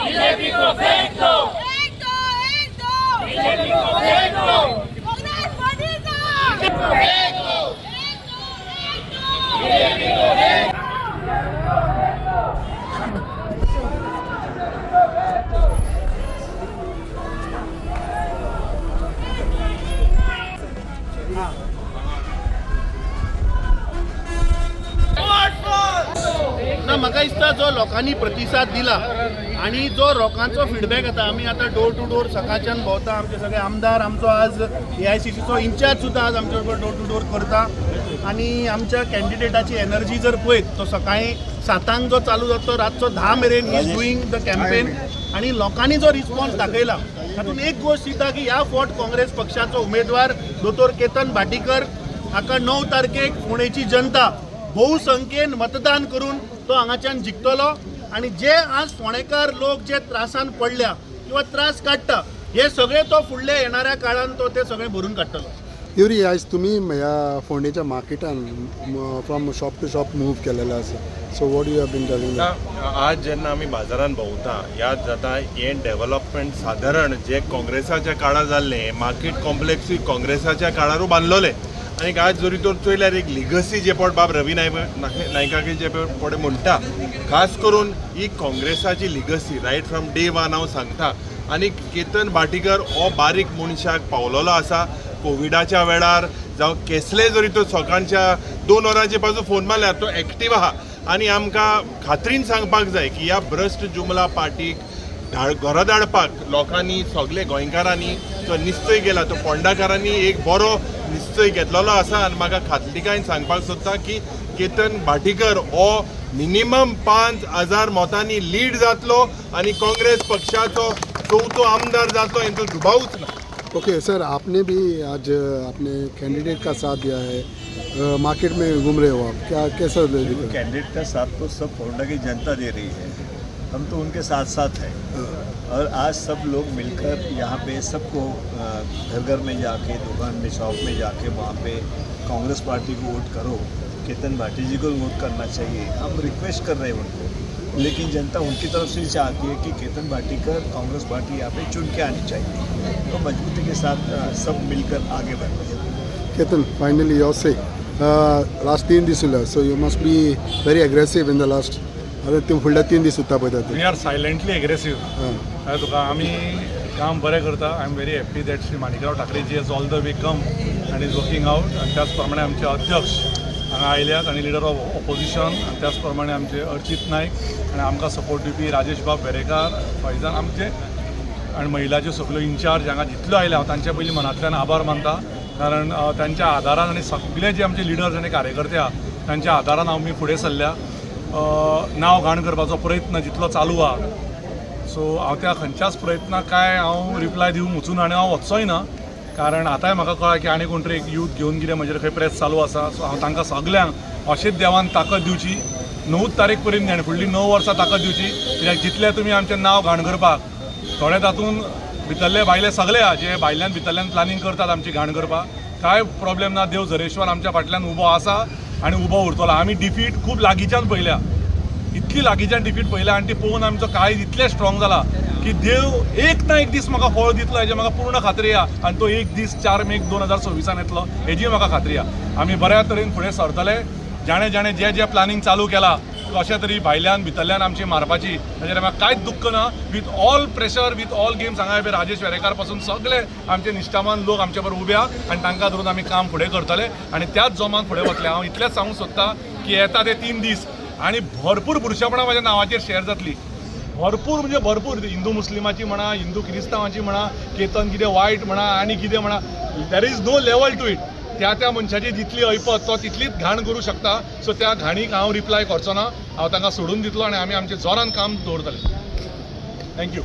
BJP को फेंक दो, BJP को फेंक दो, बीजेपी को फेंक दो, बीजेपी को फेंक दो। ना म्हाका दिसता जो लोकांनी प्रतिसाद दिला आणि जो लोकांचो फीडबॅक येता, आमी आतां डोर टू डोर सकाळच्यान भोंवता, आमचे सगळे आमदार, आमचो आज AICCचो इंचार्ज सुद्दां आज आमचे बरोबर डोर टू डोर करता आणि आमच्या कॅन्डिडेटाची एनर्जी जर पळयत तो सकाळी 7 जो चालू जातो रातचो 10 मेरेन he is doing the campaign आणि लोकांनी जो रिस्पॉन्स दाखयला तातूंत एक गोष्ट दिसता की ह्या फावट काँग्रेस पक्षाचो उमेदवार दोतोर केतन भाटीकर हाका 9 तारखेक फोंडेची जनता बहुसंख्येन मतदान करून तो हांगाच्यान जिखतलो आणि जे आज फोंडेकार लोक जे त्रासान पडल्या किंवा त्रास काडटा हे सगळे तो फुडल्या येणाऱ्या काळान तो ते सगळे भरून काडटलो. युरी, आज तुम्ही ह्या फोंडेच्या मार्केटान from shop to shop move केलेलो आसा, so what you have been telling? आज जेन्ना आमी बाजारान भोंवता याद जाता हे डेव्हलपमेंट सादारण जे काँग्रेसाच्या काळार जाल्ले मार्केट कॉम्प्लेक्सूय काँग्रेसाच्या काळारू बांदलोले आणि आज जरी तर चोयल्यार एक लिगसी जे पड बाब रवी नायकाकी जे पड म्हणटा खास करून ही काँग्रेसाची legacy right from day one हांव सांगता. आनी केतन भाटीकर हो बारीक मनशाक पावलेलो आसा. कोविडाच्या वेळार जावं कसले जरी तो सकाळच्या 2 वरांचे पासून फोन मारल्यार तो एक्टीव आहा आनी आमकां खात्रीन सांगपाक जाय की ह्या भ्रश्ट जुमला पार्टीक घरा धाडपाक लोकांनी सगळे गोंयकारांनी तो निश्चय केला. तो फोंडाकारांनी एक बरो निश्चय घेतलेलो आसा आनी म्हाका खात्रीकायेन सांगपाक सोदता की केतन भाटीकर हो मिनिमम 5000 मतांनी लीड जातलो आणि काँग्रेस पक्षाचो 4थो आमदार जातलो हेंचो दुबावूच ना. ओके सर, आपने भी आज अपने कैंडिडेट का साथ दिया है, मार्केट में घूम रहे हो आप, क्या कैसा कैंडिडेट का साथ तो सब फोंडा की जनता दे रही है, हम तो उनके साथ साथ हैं और आज सब लोग मिलकर यहाँ पे सबको घर घर में जाके दुकान में शॉप में जाके वहाँ पे कांग्रेस पार्टी को वोट करो, केतन भाटी जी को वोट करना चाहिए, हम रिक्वेस्ट कर रहे हैं उनको, लेकिन जनता उनकी तरफ से चाहती है कि केतन भाटीकर कांग्रेस पार्टी यहाँ पे चुन के आनी चाहिए, तो मजबूती के साथ सब मिलकर आगे बढ़ रहे हैं. Ketan, finally your say last 3 दीस उरला, so you must be very aggressive in the last. आता तुम्ही फुडल्या 3 दीस सुद्धा पळयता वी आर सायलेंटली एग्रेसिव्ह. तुका आमी काम बरें करता. I am very happy that Shri Manikrao Thackeray ji has all the way come and is working out. आणि त्याच प्रमाणे आमचे अध्यक्ष हांगा आयल्यात आणि लिडर ऑफ ऑपोजिशन, आणि त्याच प्रमाणे आमचे अर्चित नायक आणि आमकां सपोर्ट दिवपी राजेश बाब वेरेकार, फैजान आमचे आणि महिलाचे सगळ्यो इंचार्ज हांगा जितल्यो आयल्या हांव तांचे पयलीं मनांतल्यान आभार मानता. कारण त्यांच्या आदारान आणि सगळे जे आमचे लिडर्स आणि कार्यकर्ते आहा त्यांच्या आदारान आमी फुडें सरल्या. नांव घाण करपाचो प्रयत्न जितलो चालू आहा, सो हांव त्या खंयच्याच प्रयत्नाक काय हांव रिप्लाय दिवंक वचून आनी हांव वचचोय ना. कारण आतांय म्हाका कळ्ळा की आनी कोण तरी एक यूथ घेवन कितें म्हजेर खंय प्रेस चालू आसा. सो हांव तांकां सगल्यांक अशेंच देवान ताकद दिवची, 9 तारीख पर्यंत आनी फुडलीं 9 वर्सां ताकद दिवची. कित्याक जितले तुमी आमचें नांव घाण करपाक, थोडे तातूंत भितरले भायले सगळे आहा जे भायल्यान भितरल्यान प्लॅनिंग करतात आमची घाण करपाक. काय प्रॉब्लेम ना, देव झरेश्वर आमच्या फाटल्यान उबो आसा आनी उबो उरतलो. आमी डिफीट खूब लागींच्यान पळयल्या, इतली लागींच्यान डिफीट पळयल्या आनी ती पळोवन आमचो काळीज इतलें स्ट्रॉंग जाला की देव एक ना एक दीस म्हाका फळ दितलो हेजी म्हाका पूर्ण खात्री आहा. आनी तो एक दीस 4 मे 2026 येतलो हेजी म्हाका खात्री आहा. आमी बऱ्या तरेन फुडें सरतले. जाणें जाणें जे प्लॅनिंग चालू केला अशें तरी भायल्यान भितरल्यान आमची मारपाची ताचेर म्हाका कांयच दुख्ख ना. With all pressure, with all games हांगा राजेश वेरेकार पासून सगळे आमचे निश्ठावान लोक आमचे बरोबर उबे आहा आनी तांकां धरून आमी काम फुडें करतले आनी त्याच जोमान फुडें वतले. हांव इतलेंच सांगूंक सोदतां की येता ते 3 दीस आणि भरपूर बुरशेपणां म्हाज्या नांवाचेर शेअर जातली. भरपूर म्हणजे भरपूर, हिंदू मुस्लिमाची म्हणा, हिंदू क्रिस्तांवाची म्हणा, केतन कितें वायट म्हणा आनी कितें म्हणा, there is no level to it. त्या मनशाची जितली ऐपत तो तितलीच घाण करूं शकता. सो त्या घाणीक हांव रिप्लाय करचो ना. हांव तांकां सोडून दितलो आनी आमी आमचें जोरान काम दवरतले. थँक्यू.